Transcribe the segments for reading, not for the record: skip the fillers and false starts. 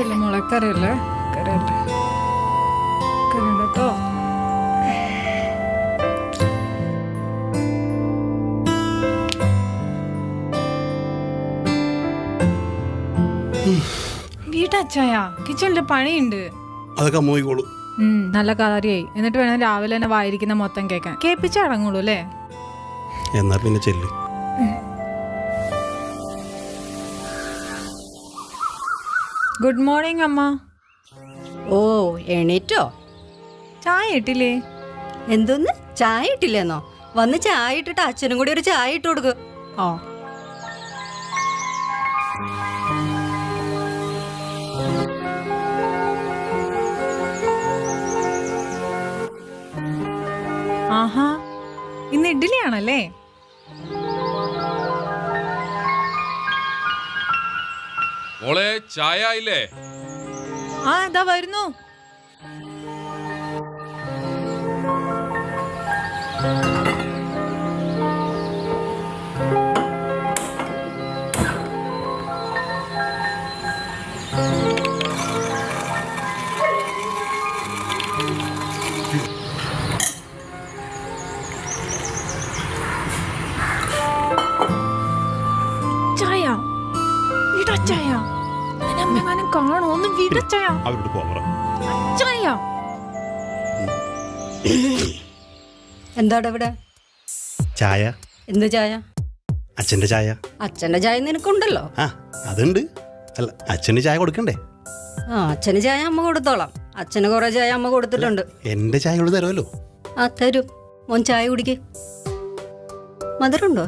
കരയല്ലേ മോളെ, കരയല്ലേ കരയല്ലേ കരയണ്ടോ. വീട്ടച്ചായ കിച്ചണില് പണിയുണ്ട്. അതൊക്കെ അമ്മോയിക്കോളൂ. നല്ല കാര്യായി. എന്നിട്ട് വേണം രാവിലെ തന്നെ വായിരിക്കുന്ന മൊത്തം കേൾക്കാൻ. കേൾപ്പിച്ച് അടങ്ങുള്ളൂ അല്ലേ? എന്നാ പിന്നെ ചെല്ലു. ഗുഡ് മോർണിംഗ് അമ്മ. ഓ എണീറ്റോ? ചായ ഇട്ടില്ലേ? എന്തോന്ന് ചായ ഇട്ടില്ലെന്നോ? വന്ന് ചായ ഇട്ടിട്ട് അച്ഛനും കൂടി ഒരു ചായ ഇട്ട് കൊടുക്ക്. ഓ ആഹാ, ഇന്ന് ഇഡ്ഡലിയാണല്ലേ? മോളെ ചായ ഇല്ലേ? ആ ഇതാ വരുന്നു. ചായ വിടച്ചായ, അമ്മങ്ങാനും കാണോ? ഒന്ന് വിടച്ചായ. അവരോട് പോവാ. ചായ എന്താടാ ഇവിടെ? ചായ. എന്ത് ചായ? അച്ഛന്റെ ചായ. അച്ഛന്റെ ചായ നിനക്കുണ്ടല്ലോ. ആ അതുണ്ട്. അല്ല, അച്ഛന് ചായ കൊടുക്കണ്ടേ? ആ അച്ഛന് ചായ അമ്മ കൊടുത്തോളാം. അച്ഛന് കുറെ ചായ അമ്മ കൊടുത്തിട്ടുണ്ട്. എന്റെ ചായ ഇവിടെ തരുമല്ലോ. ആ തരും. മോൻ ചായ കുടിക്ക്. മധുരമുണ്ടോ?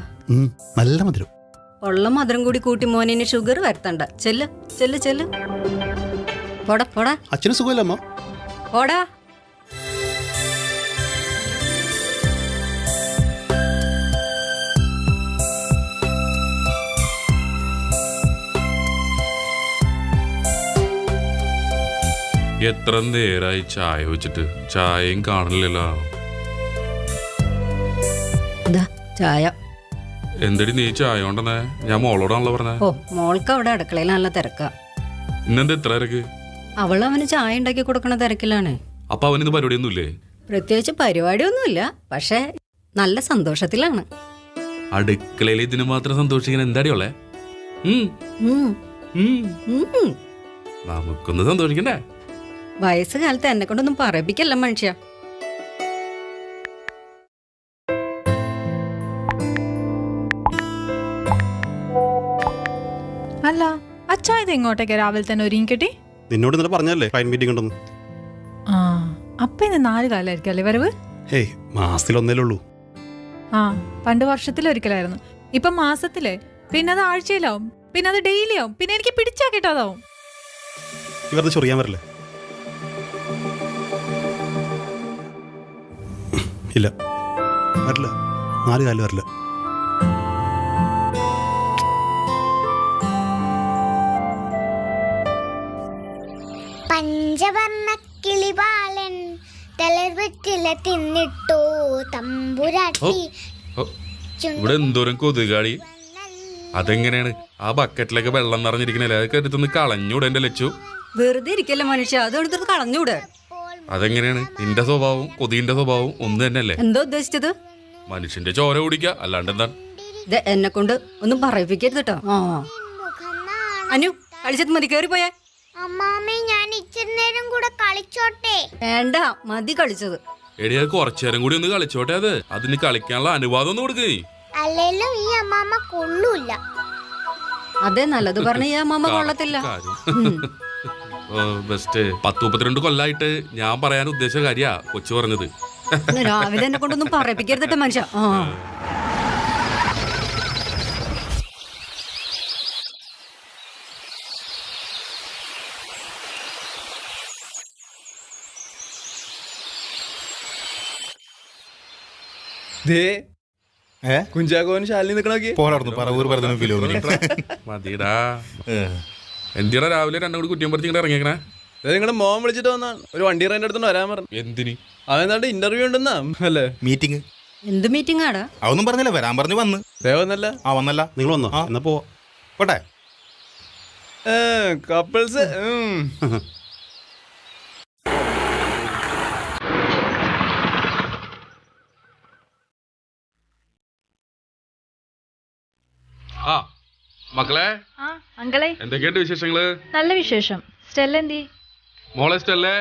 നല്ല മധുരം. ഉള്ള മധുരം കൂടി കൂട്ടി മോനിന് ഷുഗർ വരുത്തണ്ട. ചെല്ല് ചെല്ല് ചെല്ല്. പോടാ പോടാ. അച്ഛന് സുഖമല്ല അമ്മ? പോടാ. എത്ര നേരായി ചായ വെച്ചിട്ട്, ചായയും കാണില്ലല്ലോ. ചായ എന്തടി നീ ചായ കൊണ്ടെന്നേ? ഞാൻ മോളോടാണല്ലോ പറഞ്ഞേ. ഓ മോൾക്ക് അവിടെ അടുക്കളയിൽ നല്ല തിരക്കാ. ഇന്നെന്താ എത്ര തിരക്ക്? അവൾ അവന് ചായ ഉണ്ടാക്കി കൊടുക്കണ തിരക്കിലാണ്. അപ്പൊ അവനിന്ന് പരിപാടിയൊന്നുമില്ലേ? പ്രത്യേകിച്ച് പരിപാടിയൊന്നുമില്ല, പക്ഷെ നല്ല സന്തോഷത്തിലാണ്. അടുക്കളയിൽ ഇതിന് മാത്രം സന്തോഷിക്കാൻ എന്താടി ഉള്ളേ? നമുക്കൊന്ന് സന്തോഷിക്കണ്ടേ? വയസ്സുകാലത്ത് എന്നെ കൊണ്ടൊന്നും പറയിപ്പിക്കല്ല മനുഷ്യ. അല്ല അച്ഛാ, ഇത് എങ്ങോട്ടേക്ക് രാവിലെ തന്നെ ഒരുങ്ങിക്കെട്ടി? നിന്നോട് ഇന്നലെ പറഞ്ഞല്ലേ ഫൈൻ മീറ്റിംഗ് ഉണ്ടെന്ന്. ആ അപ്പൊ ഇന്ന് 4 കാലമായിരിക്കും അല്ലേ വരവ്? ഹേയ്, മാസത്തിൽ ഒന്നേലേ ഉള്ളൂ. ആ പണ്ട് വർഷത്തിലൊരിക്കലായിരുന്നു. ഇപ്പൊ മാസത്തിലെ, പിന്നെ അത് ആഴ്ചയിലാവും, പിന്നെ അത് ഡെയിലി ആവും, പിന്നെ എനിക്ക് പിടിച്ചാ കിട്ടാതാവും. ഇവരുടെ ചൊറിയാൻ വരില്ലേ? ഇല്ല, വരില്ല. 4 കാലം വരില്ല. പഞ്ചവർണ്ണ കിളിപാലൻ തലവെറ്റില തിന്നിട്ടോ തമ്പുരാട്ടി. ഇവിടെ എന്തോരം കൊതുകാടി. അതെങ്ങനെയാണ് ആ ബക്കറ്റിലൊക്കെ വെള്ളം നിറഞ്ഞിരിക്കണല്ലേ? അതൊക്കെ എടുത്തൊന്ന് കളഞ്ഞൂടെ എന്റെ ലച്ചു? വെറുതെ ഇരിക്കല്ല മനുഷ്യ, അതെടുത്തിട്ട് കളഞ്ഞൂടെ? അതെങ്ങനെയാണ്? നിന്റെ സ്വഭാവവും കൊതിന്റെ സ്വഭാവവും ഒന്ന് തന്നെയല്ലേ? എന്തോ ഉദ്ദേശിച്ചത്? മനുഷ്യന്റെ ചോര കുടിക്കുക, അല്ലാണ്ട് എന്താണ്? എന്നെ കൊണ്ട് ഒന്നും പറയിപ്പിക്കരുത് കേട്ടോ. അനു കളിച്ചത് മതി, കേറി പോയേ. അമ്മാമ്മേ, ഞാൻ ഇച്ചിരി നേരം കൂടെ കളിച്ചോട്ടെ? വേണ്ട, മതി കളിച്ചത്. എടി അത് കുറച്ചേരം കൂടി ഒന്ന് കളിച്ചോട്ടെ. അതിന് കളിക്കാനുള്ള അനുവാദം ഒന്ന് കൊടുക്കേ. അല്ലെങ്കിലും ഈ അമ്മാമ്മ കൊള്ളൂല. അതെ, നല്ലത് പറഞ്ഞ ഈ അമ്മാമ്മ കൊള്ളത്തില്ല. ബെസ്റ്റ്. 10-32 കൊല്ലായിട്ട് ഞാൻ പറയാൻ ഉദ്ദേശിച്ച കാര്യാ കൊച്ചു പറഞ്ഞത്. രാവിലെ എന്നെ കൊണ്ടൊന്നും പറയിപ്പിക്കരുതട്ടെ മനുഷ്യ. കുഞ്ചാക്കോന് ശാലിനി നിക്കണോക്കി മതിടാ. എന്തിനാ രാവിലെ രണ്ടും കൂടി കുറ്റിയം പറിച്ച് ഇങ്ങനെ ഇറങ്ങിയേക്കണേ? നിങ്ങളുടെ മോൻ വിളിച്ചിട്ട് വന്നാ ഒരു വണ്ടി റെന്റ് എടുത്തോണ്ട് വരാൻ പറഞ്ഞു. എന്തിന്? അവൻ ഇന്റർവ്യൂ ഉണ്ടെന്നാ അല്ലേ? മീറ്റിംഗ്. എന്ത് മീറ്റിംഗ് ആടാ? അതൊന്നും പറഞ്ഞില്ല, വരാൻ പറഞ്ഞു വന്ന്. വന്നല്ല. വന്നല്ല. നിങ്ങൾ വന്നോ? എന്നാ പോട്ടെ. കപ്പിൾസ് ആ മക്കളെ ആ അങ്കളെ എന്തൊക്കെയുണ്ട് വിശേഷങ്ങള്? നല്ല വിശേഷം. സ്റ്റെല്ല എന്തി? മോളെ ഇഷ്ടല്ലേ?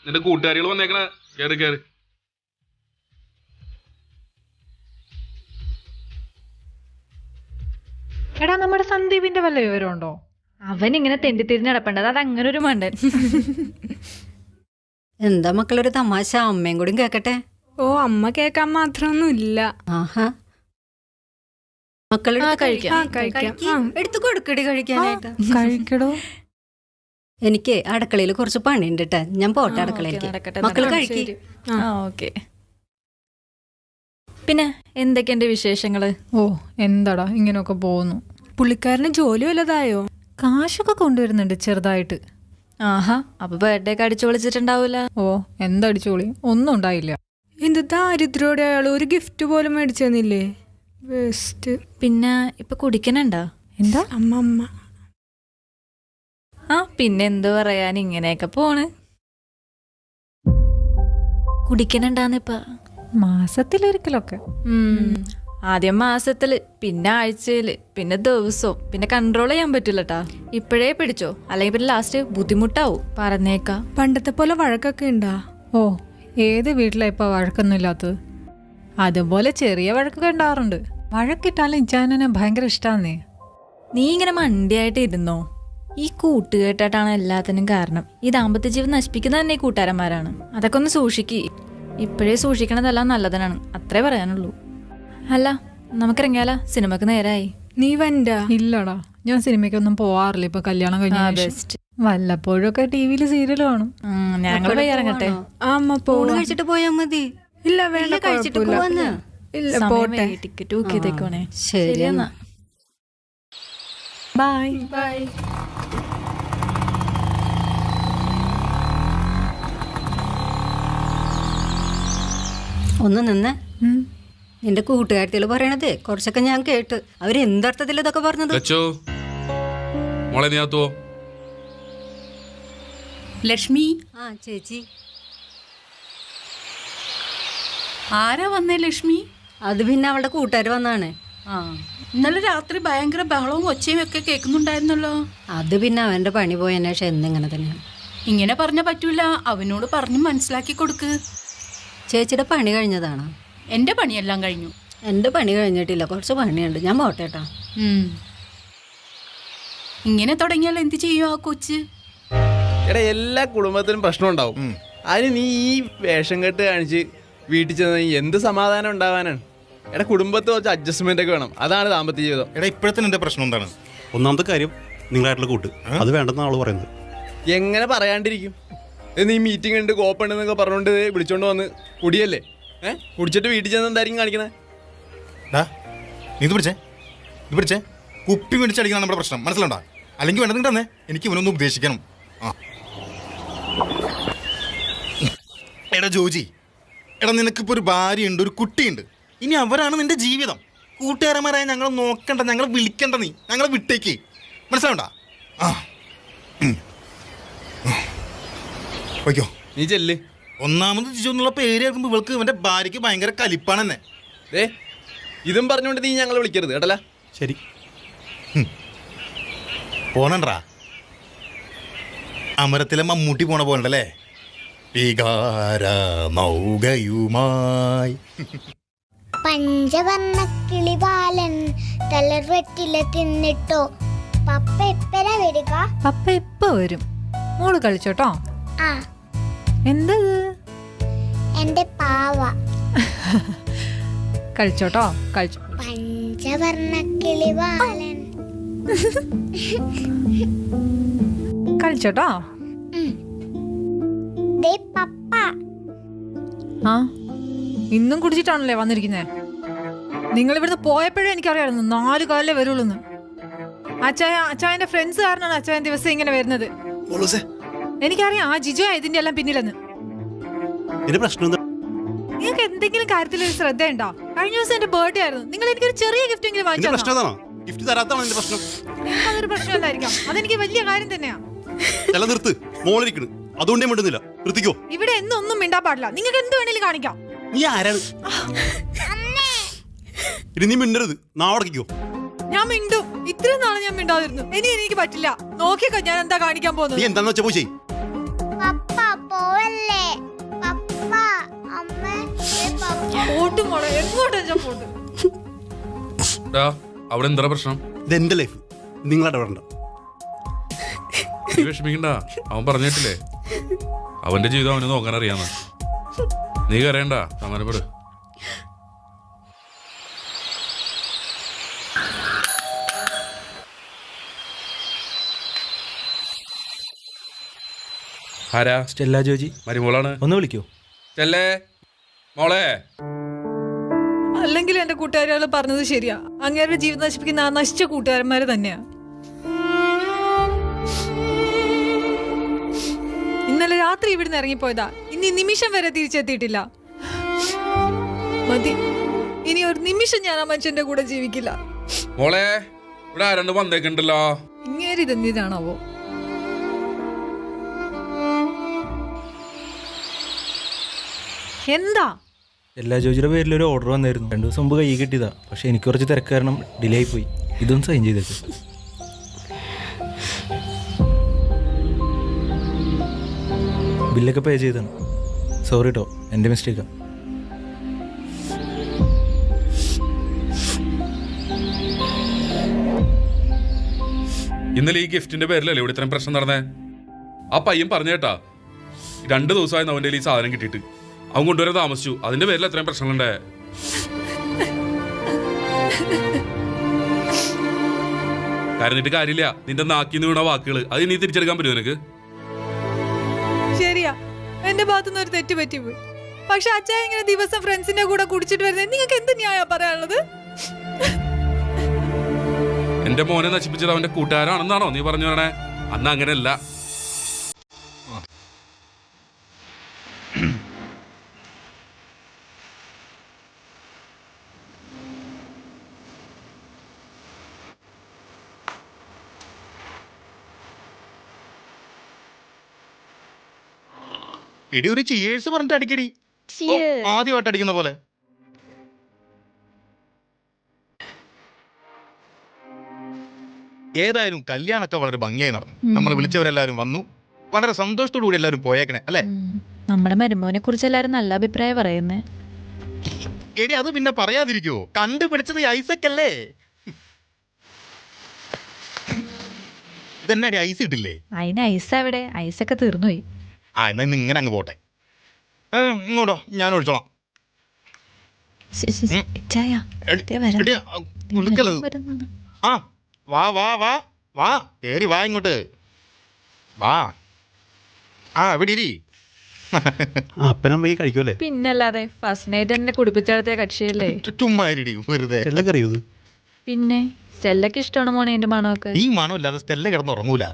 നിന്റെ കൂട്ടുകാരികൾ വന്നേക്കണ. കേറി കേറി. എടാ നമ്മുടെ സന്ദീപിന്റെ വല്ല വിവരമുണ്ടോ? അവൻ ഇങ്ങനെ തെണ്ടിത്തിരിഞ്ഞ് നടപ്പേണ്ടത്, അത് അങ്ങനെ ഒരു മണ്ടൻ. എന്താ മക്കളൊരു തമാശ, അമ്മയും കൂടി കേക്കട്ടെ. ഓ അമ്മ കേക്കാൻ മാത്രമൊന്നും ഇല്ല. ആഹാ മക്കളെടുത്ത് ആ, കഴിക്കാം. എടുത്തു കൊടുക്കടി കഴിക്കാനായിട്ട്. കഴിക്കടോ. എനിക്ക് അടുക്കളയിൽ കുറച്ച് പണിയുണ്ട് കേട്ടാ, ഞാൻ പോട്ടെ ആ, അടുക്കളയിലേക്ക്. ഓക്കേ, നടക്കട്ടെ, മക്കൾ നടക്കട്ടെ. കഴിക്കി. ആ ഓക്കെ. പിന്നെ എന്തൊക്കെയുണ്ട് വിശേഷങ്ങള്? ഓ എന്താടാ ഇങ്ങനെയൊക്കെ പോകുന്നു. പുള്ളിക്കാരന് ജോലി വല്ലതായോ? കാശൊക്കെ കൊണ്ടുവരുന്നുണ്ട് ചെറുതായിട്ട്. ആഹാ, അപ്പൊ ബർത്ത്ഡേ ഒക്കെ അടിച്ചു വിളിച്ചിട്ടുണ്ടാവൂല. ഓ എന്തടിച്ചോളി, ഒന്നും ഉണ്ടായില്ല. എന്ത് ദാരിദ്ര്യോടെ അയാൾ ഒരു ഗിഫ്റ്റ് പോലും മേടിച്ചു തന്നില്ലേ? വേസ്റ്റ്. പിന്നെ ഇപ്പൊ കുടിക്കണുണ്ടോ? എന്താ? അമ്മ ആ പിന്നെ എന്ത് പറയാൻ, ഇങ്ങനെയൊക്കെ പോണ്. കുടിക്കണുണ്ടാന്നിപ്പ മാസത്തിലൊരിക്കലൊക്കെ. ആദ്യം മാസത്തില്, പിന്നെ ആഴ്ചയില്, പിന്നെ ദിവസവും, പിന്നെ കൺട്രോൾ ചെയ്യാൻ പറ്റില്ലട്ടാ. ഇപ്പോഴേ പിടിച്ചോ, അല്ലെങ്കിൽ പിന്നെ ലാസ്റ്റ് ബുദ്ധിമുട്ടാവും. പറഞ്ഞേക്കാ. പണ്ടത്തെ പോലെ വഴക്കൊക്കെ ഉണ്ടാ? ഓ ഏത് വീട്ടിലാ ഇപ്പൊ വഴക്കൊന്നും ഇല്ലാത്തത്? അതുപോലെ ചെറിയ വഴക്കൊക്കെ ഉണ്ടാവാറുണ്ട്. വഴക്കിട്ടാലും ഇച്ചാനെ ഭയങ്കര ഇഷ്ടാന്നേ. നീ ഇങ്ങനെ മണ്ടിയായിട്ട് ഇരുന്നോ? ഈ കൂട്ടുകെട്ടായിട്ടാണ് എല്ലാത്തിനും കാരണം. ഈ ദാമ്പത്യ ജീവിതം നശിപ്പിക്കുന്നത് തന്നെ ഈ കൂട്ടുകാരന്മാരാണ്. അതൊക്കെ ഒന്ന് സൂക്ഷിക്ക്. ഇപ്പോഴേ സൂക്ഷിക്കണതെല്ലാം നല്ലതിനാണ്, അത്രേ പറയാനുള്ളൂ. അല്ല നമുക്കിറങ്ങിയാലോ, സിനിമക്ക് നേരായി. നീ വണ്ടാ? ഇല്ലടാ, ഞാൻ സിനിമയ്ക്കൊന്നും പോവാറില്ല ഇപ്പൊ കല്യാണം കഴിഞ്ഞ ബെസ്റ്റ്. വല്ലപ്പോഴൊക്കെ ടിവിയില് സീരിയൽ കാണും. ഞങ്ങൾ പോയി ഇറങ്ങട്ടെ. ആ അമ്മ ഊണ് പോവാ. കഴിച്ചിട്ട് പോയാ മതി. ഇല്ല വേണ്ട, ഇല്ല, കഴിച്ചിട്ട് കുഴപ്പമില്ല. പോവാന്ന്. ഇല്ല പോട്ടെ. ടിക്കറ്റ് ബുക്ക് ചെയ്തേക്കോണേ. ശരി എന്നാ. ബൈ. ബൈ. ഒന്ന് നിന്ന്. നിന്റെ കൂട്ടുകാരത്തികൾ പറയണത് കുറച്ചൊക്കെ ഞാൻ കേട്ട്. അവരെന്തർത്ഥത്തിൽ ഇതൊക്കെ പറഞ്ഞത്? ലച്ചോ മോളെ നീ ആത്തുവോ? ലക്ഷ്മി, ആ ചേച്ചി. ആരാ വന്നേ ലക്ഷ്മി? അത് പിന്നെ അവളുടെ കൂട്ടുകാർ വന്നാണ്. ആ ഇന്നലെ രാത്രി ഭയങ്കര ബഹളവും ഒച്ചയും ഒക്കെ കേൾക്കുന്നുണ്ടായിരുന്നല്ലോ. അത് പിന്നെ അവന്റെ പണി പോയതിനു ശേഷം എന്നിങ്ങനെ തന്നെയാണ്. ഇങ്ങനെ പറഞ്ഞ പറ്റൂല, അവനോട് പറഞ്ഞു മനസ്സിലാക്കി കൊടുക്ക്. ചേച്ചിയുടെ പണി കഴിഞ്ഞതാണോ? എന്റെ പണിയെല്ലാം കഴിഞ്ഞു. എൻ്റെ പണി കഴിഞ്ഞിട്ടില്ല, കുറച്ച് പണിയുണ്ട്. ഞാൻ പോട്ടെ കേട്ടോ. ഇങ്ങനെ തുടങ്ങിയാൽ എന്ത് ചെയ്യും ആ കൊച്ച്? എടാ എല്ലാ കുടുംബത്തിനും പ്രശ്നം ഉണ്ടാവും. അതിന് നീ ഈ വേഷം കെട്ട് കാണിച്ച് വീട്ടിൽ ചെന്ന് എന്ത് സമാധാനം ഉണ്ടാവാനാണ്? എടാ കുടുംബത്തിൽ കുറച്ച് അഡ്ജസ്റ്റ്മെന്റ് ഒക്കെ വേണം, അതാണ് ദാമ്പത്യ ജീവിതം. എടാ ഇപ്പോഴത്തെ എൻ്റെ പ്രശ്നം എന്താണ്? ഒന്നാമത്തെ കാര്യം നിങ്ങളായിട്ടുള്ള കൂട്ട്, അത് വേണ്ടെന്ന ആള് പറയുന്നത്. എങ്ങനെ പറയാണ്ടിരിക്കും? നീ മീറ്റിംഗ് ഉണ്ട്, കോപ്പുണ്ടെന്നൊക്കെ പറഞ്ഞുകൊണ്ട് വിളിച്ചോണ്ട് വന്ന് കുടിയല്ലേ? കുടിച്ചിട്ട് വീട്ടിൽ ചെന്ന് എന്തായിരിക്കും കാണിക്കണേ? നീ ഇത് പിടിച്ചേ കുപ്പി മേടിച്ചടിക്കണം നമ്മുടെ പ്രശ്നം, മനസ്സിലുണ്ടോ? അല്ലെങ്കിൽ വേണ്ടത് തന്നെ എനിക്ക് ഇവനൊന്ന് ഉപദേശിക്കണം. എടാ ജോജി, എടാ നിനക്കിപ്പോൾ ഒരു ഭാര്യയുണ്ട്, ഒരു കുട്ടിയുണ്ട്. ഇനി അവരാണ് നിന്റെ ജീവിതം. കൂട്ടുകാരന്മാരായ ഞങ്ങൾ നോക്കണ്ട, ഞങ്ങൾ വിളിക്കണ്ട, നീ ഞങ്ങളെ വിട്ടേക്ക്, മനസ്സിലാവണ്ട? ഓയ്ക്കോ നീ ചെല്ല്. ഒന്നാമത് ജിജു എന്നുള്ള പേര് കേൾക്കുമ്പോൾ ഇവൾക്ക് ഇവന്റെ ഭാര്യയ്ക്ക് ഭയങ്കര കലിപ്പാണ് തന്നെ. ഇതും പറഞ്ഞുകൊണ്ട് നീ ഞങ്ങളെ വിളിക്കരുത് കേട്ടല്ല. ശരി പോണണ്ടാ. അമരത്തിലെ മമ്മൂട്ടി പോണ പോലണ്ടല്ലേ, വികാര നൗകയുമായി. പഞ്ചവർണ്ണ കിളിപാലൻ തളർവെറ്റില തിന്നിട്ടോ. പപ്പ എപ്പഴാ വരിക? പപ്പ എപ്പോ വരും? മോള് കളിച്ചോട്ടോ. ആ എന്തത്? എന്റെ പാവ. കളിച്ചോട്ടോ, കളിച്ചോ. പഞ്ചവർണ്ണ കിളിപാലൻ. കളിച്ചോട്ടോ. ദേ പപ്പ. ആ ഇന്നും കുടിച്ചിട്ടാണല്ലേ വന്നിരിക്കുന്നേ? നിങ്ങൾ ഇവിടുന്ന് പോയപ്പോഴേ എനിക്കറിയാമായിരുന്നു 4 കാലിലേ വരുള്ളൂന്ന്. അച്ചായന്റെ ഫ്രണ്ട്സ് കാരണമാണ് അച്ചായൻ ദിവസം ഇങ്ങനെ വരുന്നത്. എനിക്കറിയാം ആ ജിജു ഇതിന്റെ എല്ലാം പിന്നിലെന്ന്. നിങ്ങൾക്ക് എന്തെങ്കിലും കാര്യത്തിൽ ഒരു ശ്രദ്ധയുണ്ടോ? കഴിഞ്ഞ ദിവസം എന്റെ ബർത്ത്ഡേ ആയിരുന്നു, നിങ്ങൾ എനിക്കൊരു ചെറിയ ഗിഫ്റ്റ് എങ്കിലും വാങ്ങിച്ചു. ഗിഫ്റ്റ് തരാത്തതാണ് എന്റെ പ്രശ്നം. അത് ഒരു പ്രശ്നമല്ലായിരിക്കാം. അതെനിക്ക് വലിയ കാര്യം തന്നെയാ. ചില നിർത്ത്, മോളിരിക്കണ്, അതുകൊണ്ടേ മിണ്ടുന്നില്ല. നിർത്തിക്കോ. ഇവിടെ എന്നൊന്നും മിണ്ടാൻ പാടില്ല. നിങ്ങൾക്ക് എന്ത് വേണേലും കാണിക്കാം. നീ ആരാണ്? ഇനി നീ മിണ്ടരുത്, നാവടക്കിക്കോ. ഞാൻ മിണ്ടും. ഇത്രയും നാളെ ഞാൻ മിണ്ടാതിരുന്നു. ഇനി എനിക്ക് പറ്റില്ല. നോക്കിക്കോ ഞാൻ എന്താ കാണിക്കാൻ നീ പോകുന്നത്. എന്താന്ന് വെച്ചാ പോയി ചെയ്. പപ്പ പോവല്ലേ? പപ്പ അമ്മ പോട്ടും മോളെ, എങ്ങോട്ടാ ഞാൻ പോട്ട്? ഡാ, അവിടെ എന്താ പ്രശ്നം? ഇതെന്റെ ലൈഫ്, നിങ്ങളുടെ ഇടപെടണ്ട. നീ വിഷമിക്കണ്ട, അവൻ പറഞ്ഞിട്ടില്ലേ അവന്റെ ജീവിതം അവന് നോക്കാൻ അറിയാന്ന്. നീ കരയണ്ട, സമാനപ്പെട്. ആരാ? സ്റ്റെല്ല ജോജി. മരുമോളാണ്. ഒന്ന് വിളിക്കോ? ചെല്ലേ മോളെ. അല്ലെങ്കിൽ എന്റെ കൂട്ടുകാരികൾ പറഞ്ഞത് ശരിയാ. അങ്ങേരുടെ ജീവിതം നശിപ്പിക്കുന്ന ആ നശിച്ച കൂട്ടുകാരന്മാര് തന്നെയാ. ഇന്നലെ രാത്രി ഇവിടുന്ന് ഇറങ്ങിപ്പോയതാ. ഇനി നിമിഷം വരെ തിരിച്ചെത്തിയിട്ടില്ല. മതി, ഇനി ഒരു നിമിഷം ഞാൻ ആ മനുഷ്യന്റെ കൂടെ ജീവിക്കില്ല. മോളെ, ഇവിടെ ആരണ്ട് വന്നേക്കണ്ടല്ലോ. ഇങ്ങേര് ഇതെന്തിനാണാവോ? എന്താ? എല്ലാ ജോജിയുടെ പേരിൽ ഒരു ഓർഡർ വന്നായിരുന്നു. 2 ദിവസം മുമ്പ് കൈ കിട്ടിയതാ. പക്ഷെ എനിക്ക് കുറച്ച് തിരക്ക് കാരണം ഡിലേ ആയി പോയി. ഇതൊന്ന് സൈൻ ചെയ്തേക്ക്. ബില്ലൊക്കെ പേ ചെയ്താണ്. സോറി കേട്ടോ, എൻ്റെ മിസ്റ്റേക്കാ. ഇന്നലെ ഈ ഗിഫ്റ്റിന്റെ പേരിലല്ലേ ഇവിടെ ഇത്രയും പ്രശ്നം നടന്നേ? ആ പയ്യൻ പറഞ്ഞേട്ടാ, 2 ദിവസമായി അവന്റെ ഈ സാധനം കിട്ടിയിട്ട് അവൻ കൊണ്ടുവരാൻ താമസിച്ചു. അതിന്റെ പേരിൽ എത്രയും പ്രശ്നങ്ങളുണ്ടേ. കരഞ്ഞിട്ട് കാര്യമില്ല. നിന്റെ നാക്കിന്ന് വീണ വാക്കുകൾ അത് ഇനി തിരിച്ചെടുക്കാൻ പറ്റുമോ നിനക്ക്? ശരിയാ, എന്റെ ഭാഗത്തുനിന്ന് ഒരു തെറ്റ് പറ്റിപ്പോയി. പക്ഷെ അച്ഛാ ഇങ്ങനെ ദിവസം ഫ്രണ്ട്സിന്റെ കൂടെ കുടിച്ചിട്ട് വരുന്നത് നിങ്ങൾക്ക് എന്ത് ന്യായം പറയാനുള്ളത്? എന്റെ മോനെ നശിപ്പിച്ചത് അവന്റെ കൂട്ടുകാരാണെന്നാണോ നീ പറഞ്ഞു വരണേ? അന്ന് അങ്ങനെയല്ല. എടി ഒരു ചിയേഴ്സ് പറഞ്ഞിട്ട് അടിക്കടി. ആദ്യമായിട്ട് അടിക്കുന്ന പോലെ. ഏതായാലും കല്യാണമൊക്കെ വളരെ ഭംഗിയായി നടന്നു. നമ്മൾ വിളിച്ചവരെല്ലാരും വന്നു. വളരെ സന്തോഷത്തോടു കൂടി എല്ലാവരും പോയേക്കണേ അല്ലേ? നമ്മുടെ മരുമോനെ കുറിച്ച് എല്ലാരും നല്ല അഭിപ്രായം പറയുന്നേ. എടി അത് പിന്നെ പറയാതിരിക്കുവോ? കണ്ടുപിടിച്ചത് ഐസക് അല്ലേ? ഇതെന്നെ ഐസ് ഇട്ടില്ലേ? അതിന് ഐസ് എവിടെ? ഐസൊക്കെ തീർന്നുപോയി. ആ എന്നാ ഇന്ന് ഇങ്ങനെ അങ്ങ് പോട്ടെ. ഇങ്ങോട്ടോ, ഞാൻ ഒഴിച്ചോളാം. ആ വാ വാ വാ വാ, കേറി വാ ഇങ്ങോട്ട് വാ. ആ ഇവിടെ ഇരി. അപ്പനും പോയി കഴിക്കുമല്ലേ? പിന്നല്ലാതെ ഫസ്റ്റ് നൈറ്റ് എന്നെ കുടിപ്പിച്ചെടുത്ത കക്ഷിയല്ലേ. ചുമ്മാ ഇരിടി വെറുതെ. എല്ലാം അറിയൂ. പിന്നെ സ്റ്റെല്ലക്ക് ഇഷ്ടമാണ് മോനെ എന്റെ മണമൊക്കെ. ഈ മണം ഇല്ലാതെ സ്റ്റെല്ല കിടന്ന് ഉറങ്ങൂല.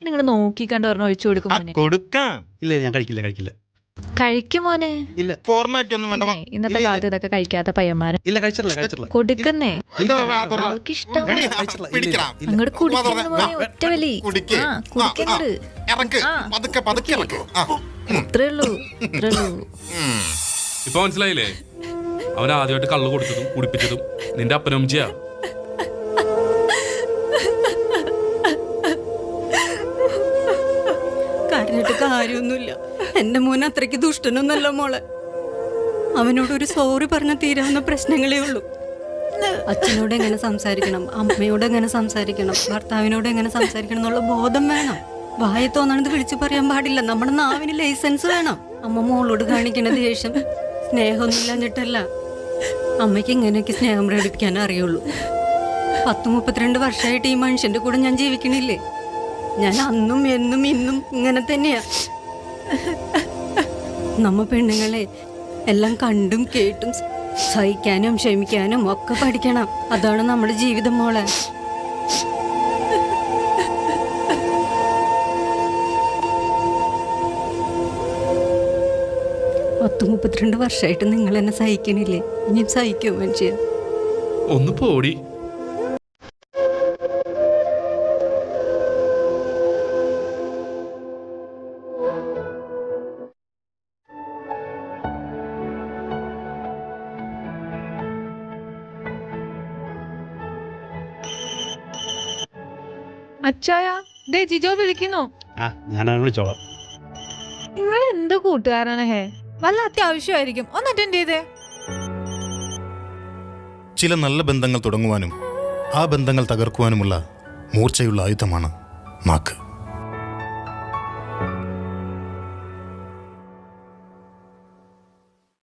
നിങ്ങൾ നോക്കി കണ്ട് പറഞ്ഞ ഒഴിച്ചു കൊടുക്കും മോനെ. കൊടുക്കാം. ഇല്ല, ഞാൻ കഴിക്കില്ല. കഴിക്കും മോനെ. ഇല്ല, ഫോർമാറ്റ് ഒന്നും വേണ്ട. ഇന്നത്തെ കാലത്ത് ഇതൊക്കെ കഴിക്കാത്ത പയ്യന്മാര്. ഇല്ല, കഴിച്ചിട്ടില്ല. കൊടുക്കുന്നേ. ഇതാ, വാ, തുറന്ന്. അവൾക്ക് ഇഷ്ടം. പിടിക്കണം. അങ്ങോട്ട് കുടിക്കുന്നു മോനെ, ഒറ്റ വലി. കുടിക്ക്. ആ, കുടിക്കങ്ങട്. ഇറക്ക്. പതുക്കെ ഇറക്ക്. ഇത്രേ ഉള്ളൂ. ഇപ്പൊ മനസ്സിലായില്ലേ? അവൻ ആദ്യമായിട്ട് കള്ളു കൊടുത്തതും കുടിപ്പിച്ചതും നിന്റെ അപ്പനമ്മച്ചിയാ. കരഞ്ഞിട്ട് കാര്യമൊന്നുമില്ല. എന്റെ മോൻ അത്രയ്ക്ക് ദുഷ്ടനൊന്നല്ല മോളെ. അവനോടൊരു സോറി പറഞ്ഞ തീരാവുന്ന പ്രശ്നങ്ങളേ ഉള്ളൂ. അച്ഛനോട് എങ്ങനെ സംസാരിക്കണം, അമ്മയോട് എങ്ങനെ സംസാരിക്കണം, ഭർത്താവിനോട് എങ്ങനെ സംസാരിക്കണം എന്നുള്ള ബോധം വേണം. വായ തോന്നണത് വിളിച്ചു പറയാൻ പാടില്ല. നമ്മുടെ നാവിന് ലൈസൻസ് വേണം. അമ്മ മോളോട് കാണിക്കുന്ന ദേഷ്യം സ്നേഹമൊന്നുമില്ലാഞ്ഞിട്ടല്ല. അമ്മയ്ക്ക് ഇങ്ങനെയൊക്കെ സ്നേഹം പ്രകടിപ്പിക്കാൻ അറിയുള്ളൂ. 32 വർഷമായിട്ട് ഈ മനുഷ്യന്റെ കൂടെ ഞാൻ ജീവിക്കണില്ലേ. ഞാൻ അന്നും എന്നും ഇന്നും ഇങ്ങനെ തന്നെയാ. നമ്മ പെണ്ണുങ്ങളെ എല്ലാം കണ്ടും കേട്ടും സഹിക്കാനും ക്ഷമിക്കാനും ഒക്കെ പഠിക്കണം. അതാണ് നമ്മുടെ ജീവിതം മോളെ. പത്ത് 32 വർഷമായിട്ട് നിങ്ങൾ എന്നെ സഹിക്കണില്ലേ? ഇനിയും സഹിക്കോ മനുഷ്യ? ഒന്ന് പോടി. അച്ചായ ദേ ജിജോ വിളിക്കുന്നു. ആ ഞാൻ വിളിച്ചോളാം. നിങ്ങൾ എന്ത് കൂട്ടുകാരാണ് ഹേ? വല്ല അത്യാവശ്യമായിരിക്കും, ഒന്ന് അറ്റൻഡ് ചെയ്തേ. ചില നല്ല ബന്ധങ്ങൾ തുടങ്ങുവാനും ആ ബന്ധങ്ങൾ തകർക്കുവാനുമുള്ള മൂർച്ചയുള്ള ആയുധമാണ് നാക്ക്.